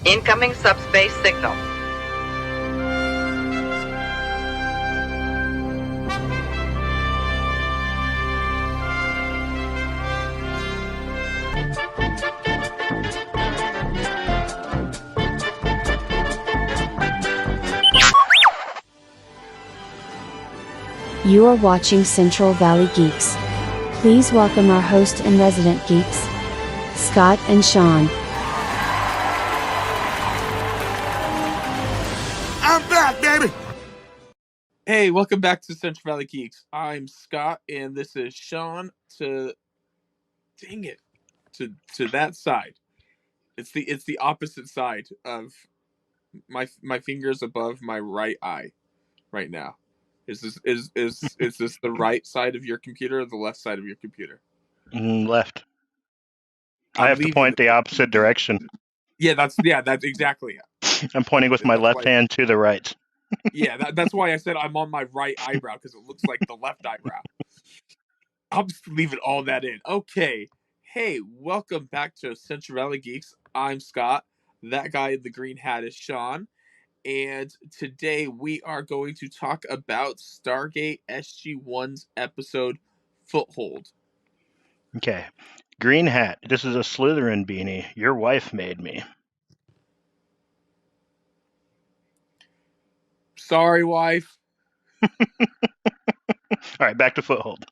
Incoming subspace signal. You are watching Central Valley Geeks. Please welcome our host and resident geeks, Scott and Sean. I'm back, baby! Hey, welcome back to Central Valley Geeks. I'm Scott, and this is Sean. To that side. It's the opposite side of my fingers above my right eye right now. Is this the right side of your computer or the left side of your computer? Left. I I'm have to leaving point the opposite direction. Yeah, that's exactly it. I'm pointing with my left hand to the right. Yeah, that's why I said I'm on my right eyebrow, because it looks like the left eyebrow. I'm just leaving all that in. Okay. Hey, welcome back to Central Valley Geeks. I'm Scott. That guy in the green hat is Sean. And today we are going to talk about Stargate SG-1's episode Foothold. Okay. Green hat. This is a Slytherin beanie. Your wife made me. Sorry, wife. All right, back to Foothold.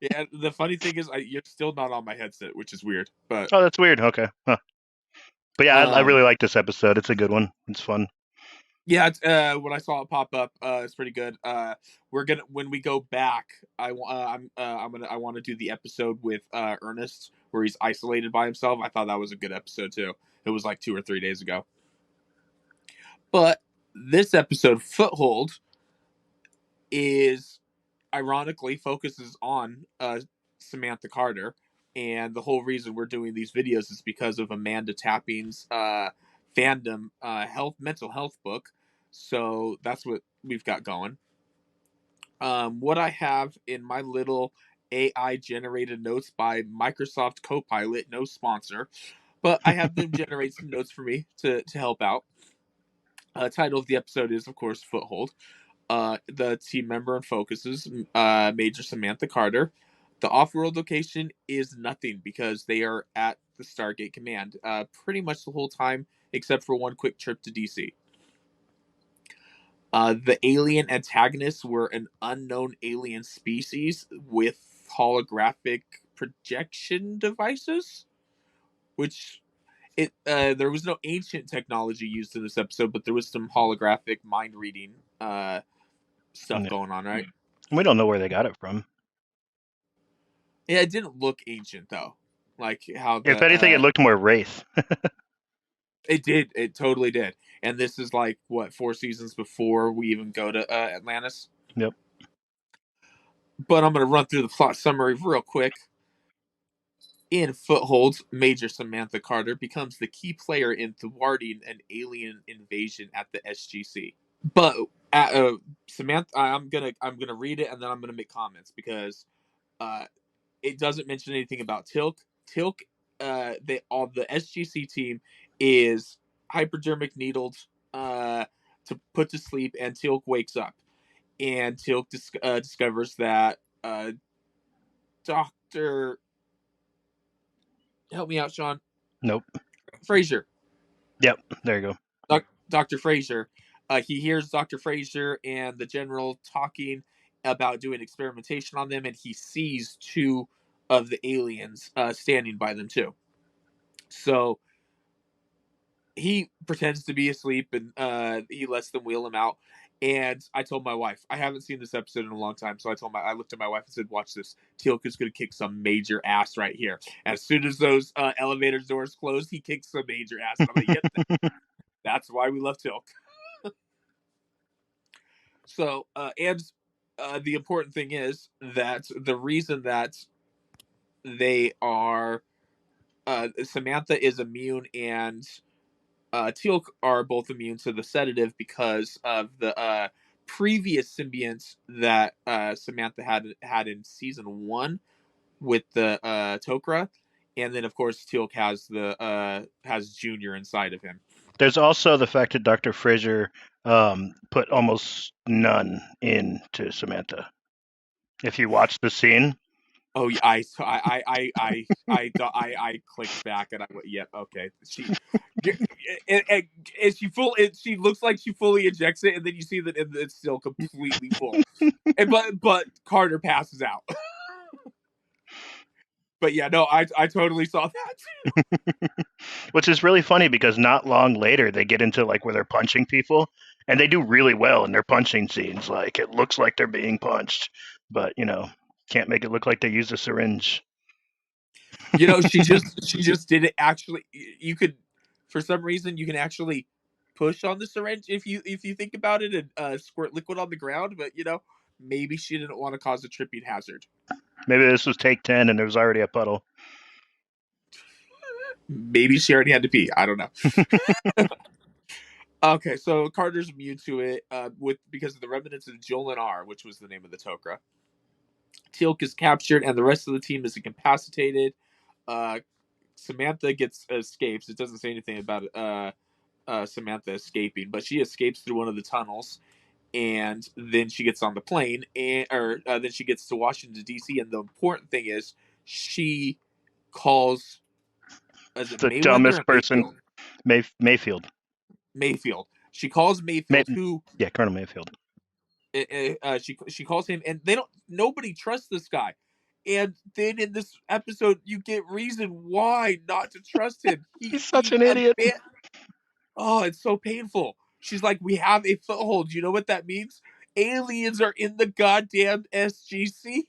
Yeah, the funny thing is you're still not on my headset, which is weird. But Oh, that's weird. Okay. Huh. But yeah, I really like this episode. It's a good one. It's fun. Yeah, when I saw it pop up, it's pretty good. When we go back, I want to do the episode with Ernest where he's isolated by himself. I thought that was a good episode too. It was like 2 or 3 days ago. But this episode, Foothold, is ironically focuses on Samantha Carter, and the whole reason we're doing these videos is because of Amanda Tapping's fandom mental health book. So that's what we've got going. What I have in my little AI generated notes by Microsoft Copilot, no sponsor, but I have them generate some notes for me to help out. Title of the episode is, of course, Foothold. The team member and focuses Major Samantha Carter. The off-world location is nothing because they are at the Stargate Command pretty much the whole time, except for one quick trip to DC. The alien antagonists were an unknown alien species with holographic projection devices, which there was no ancient technology used in this episode, but there was some holographic mind reading stuff going on, right? We don't know where they got it from. Yeah, it didn't look ancient though, like how. If anything, it looked more Wraith. It did. It totally did. And this is like what 4 seasons before we even go to Atlantis. Yep. But I'm going to run through the plot summary real quick. In Footholds, Major Samantha Carter becomes the key player in thwarting an alien invasion at the SGC. But Samantha, I'm gonna read it and then I'm gonna make comments because it doesn't mention anything about Tilk. Tilk, the SGC team is hypodermic needled to put to sleep, and Tilk wakes up, and Tilk discovers that Doctor. Help me out, Sean. Nope. Fraser. Yep. There you go. Dr. Fraser. He hears Dr. Fraser and the general talking about doing experimentation on them, and he sees 2 of the aliens standing by them too. So he pretends to be asleep, and he lets them wheel him out. And I told my wife, I haven't seen this episode in a long time, so I looked at my wife and said, "Watch this. Teal'c is going to kick some major ass right here." As soon as those elevator doors close, he kicks some major ass. And I'm like, "Yep, that's why we love Teal'c." So, the important thing is that the reason that they are Samantha is immune and Teal'c are both immune to the sedative because of the previous symbionts that Samantha had in season 1 with the Tok'ra, And then of course Teal'c has Junior inside of him. There's also the fact that Dr. Fraser put almost none into Samantha. If you watch the scene, Oh, yeah, I clicked back and I went, yep, okay. And she looks like she fully ejects it, and then you see that it's still completely full. And but Carter passes out. But yeah, no, I totally saw that. which is really funny because not long later they get into like where they're punching people, and they do really well in their punching scenes. Like it looks like they're being punched, but can't make it look like they use a syringe. She just did it actually. You could, for some reason, you can actually push on the syringe if you think about it and squirt liquid on the ground. But maybe she didn't want to cause a tripping hazard. Maybe this was take 10 and there was already a puddle. Maybe she already had to pee. I don't know. Okay, so Carter's immune to it because of the remnants of Jolinar, which was the name of the Tok'ra. Teal'c is captured, and the rest of the team is incapacitated. Samantha escapes. It doesn't say anything about Samantha escaping, but she escapes through one of the tunnels, and then she gets on the plane, or then she gets to Washington D.C. And the important thing is, she calls, is it The Mayweather or dumbest person, Mayfield? Mayfield. Mayfield. She calls Mayfield, who Yeah, Colonel Mayfield. she calls him, and nobody trusts this guy. And then in this episode, you get reason why not to trust him. He's such an idiot. Oh, it's so painful. She's like, we have a foothold. You know what that means? Aliens are in the goddamn SGC.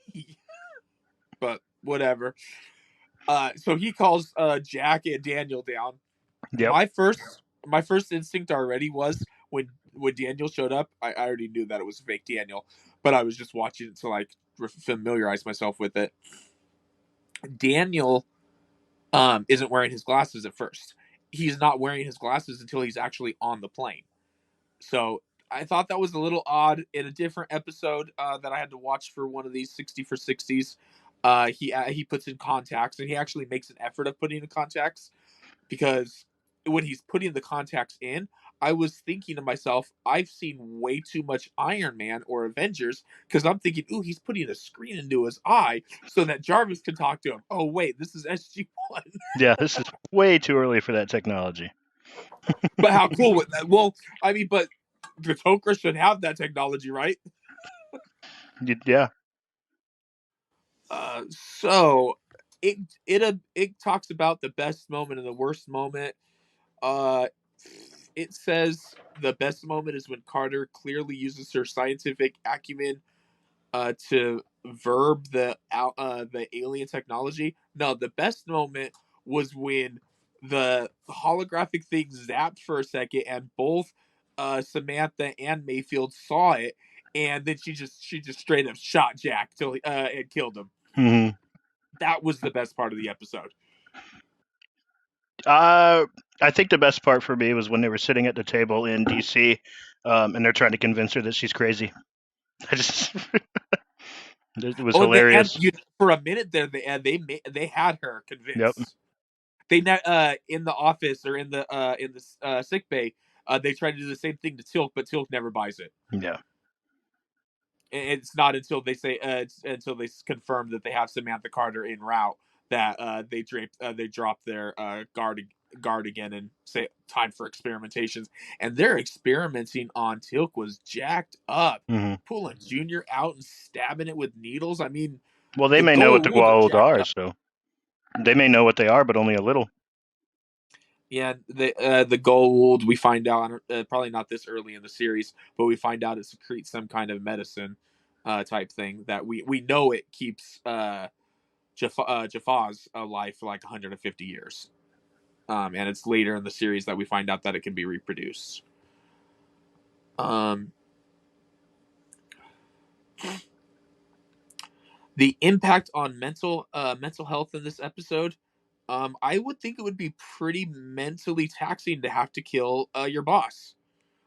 But whatever. So he calls Jack and Daniel down. Yep. My first instinct already was when Daniel showed up, I already knew that it was fake Daniel, but I was just watching it to like familiarize myself with it. Daniel isn't wearing his glasses at first. He's not wearing his glasses until he's actually on the plane. So I thought that was a little odd in a different episode that I had to watch for one of these 60 for 60s. He puts in contacts, and he actually makes an effort of putting in contacts, because when he's putting the contacts in, I was thinking to myself, I've seen way too much Iron Man or Avengers, because I'm thinking, ooh, he's putting a screen into his eye so that Jarvis can talk to him. Oh, wait, this is SG-1. Yeah, this is way too early for that technology. But how cool would that? Well, I mean, but the Tok'ra should have that technology, right? Yeah. So it talks about the best moment and the worst moment. Uh, it says the best moment is when Carter clearly uses her scientific acumen to verb the alien technology. No, the best moment was when the holographic thing zapped for a second, and both Samantha and Mayfield saw it, and then she just straight up shot Jack till and killed him. Mm-hmm. That was the best part of the episode. I think the best part for me was when they were sitting at the table in DC, and they're trying to convince her that she's crazy. It was hilarious. For a minute there, they had her Yep. convinced. They in the office or in the sick bay, they tried to do the same thing to Teal'c, but Teal'c never buys it. Yeah. It's not until they say until they confirm that they have Samantha Carter en route that they drop their guard again and say time for experimentations. And their experimenting on Teal'c was jacked up, pulling Junior out and stabbing it with needles. I mean, well, they may know what the Goa'uld are, up. so they may know what they are, but only a little. Yeah, the Goa'uld, we find out probably not this early in the series, but we find out it secretes some kind of medicine type thing that we know it keeps Jafa's alive for like 150 years. And it's later in the series that we find out that it can be reproduced. The impact on mental health in this episode, I would think it would be pretty mentally taxing to have to kill your boss.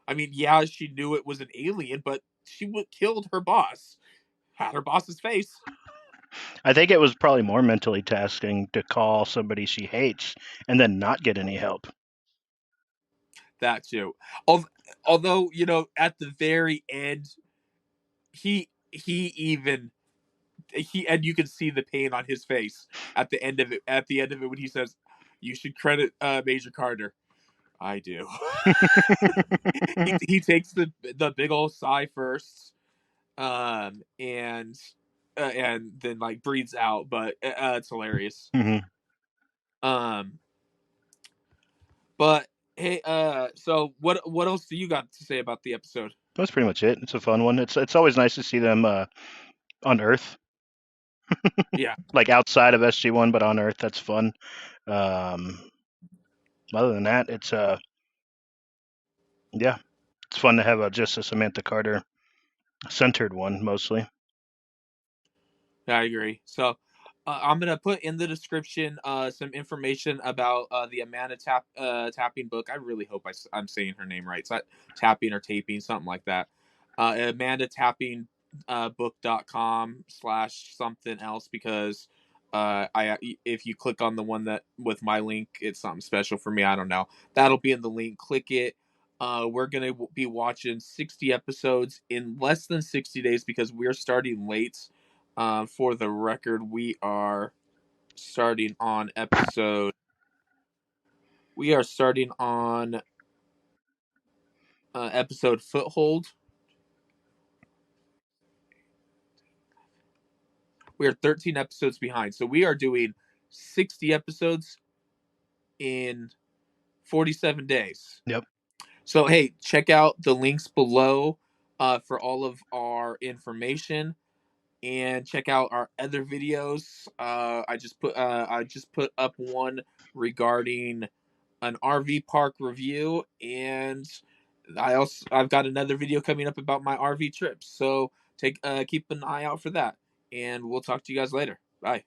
I mean, yeah, she knew it was an alien, but she killed her boss. Had her boss's face. I think it was probably more mentally tasking to call somebody she hates and then not get any help. That too. Although, at the very end, he even he and you can see the pain on his face at the end of it. At the end of it, when he says, "You should credit Major Carter." I do. he takes the big old sigh first, and then like breathes out, but it's hilarious. Hmm. Um, but hey, so what else do you got to say about the episode? That's pretty much it. It's a fun one. It's always nice to see them on Earth, Yeah, like outside of SG-1, but on Earth. That's fun. Um, Other than that, it's yeah, it's fun to have just a Samantha Carter centered one mostly. I agree. So I'm gonna put in the description some information about the Amanda Tapping book. I really hope I'm saying her name right. It's not tapping or taping, something like that. Amanda Tapping book.com/ something else, because I if you click on the one that with my link, it's something special for me. I don't know. That'll be in the link. Click it. We're gonna be watching 60 episodes in less than 60 days because we're starting late. For the record, we are starting on episode. We are starting on episode Foothold. We are 13 episodes behind, so we are doing 60 episodes in 47 days. Yep. So hey, check out the links below for all of our information, and check out our other videos. I just put up one regarding an RV park review, and I've got another video coming up about my RV trips. So keep an eye out for that, and we'll talk to you guys later. Bye.